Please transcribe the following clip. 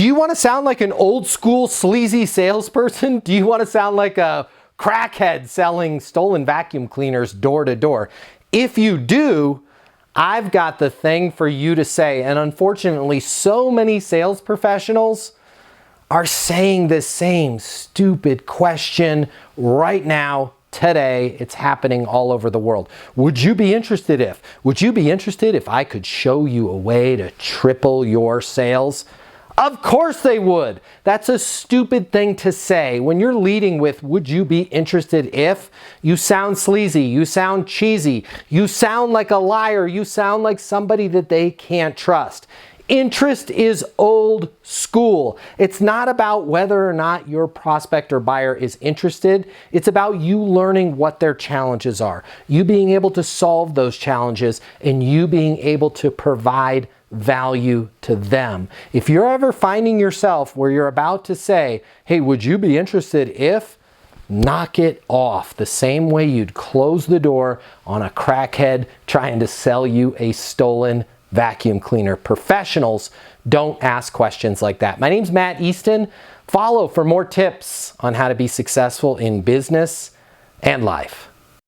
Do you want to sound like an old school sleazy salesperson? Do you want to sound like a crackhead selling stolen vacuum cleaners door to door? If you do, I've got the thing for you to say. And unfortunately, so many sales professionals are saying the same stupid question right now, today. It's happening all over the world. Would you be interested if I could show you a way to triple your sales? Of course they would. That's a stupid thing to say. When you're leading with, would you be interested if, you sound sleazy, you sound cheesy, you sound like a liar, you sound like somebody that they can't trust. Interest is old school. It's not about whether or not your prospect or buyer is interested. It's about you learning what their challenges are, you being able to solve those challenges, and you being able to provide value to them. If you're ever finding yourself where you're about to say, hey, would you be interested if, knock it off the same way you'd close the door on a crackhead trying to sell you a stolen vacuum cleaner. Professionals don't ask questions like that. My name's Matt Easton. Follow for more tips on how to be successful in business and life.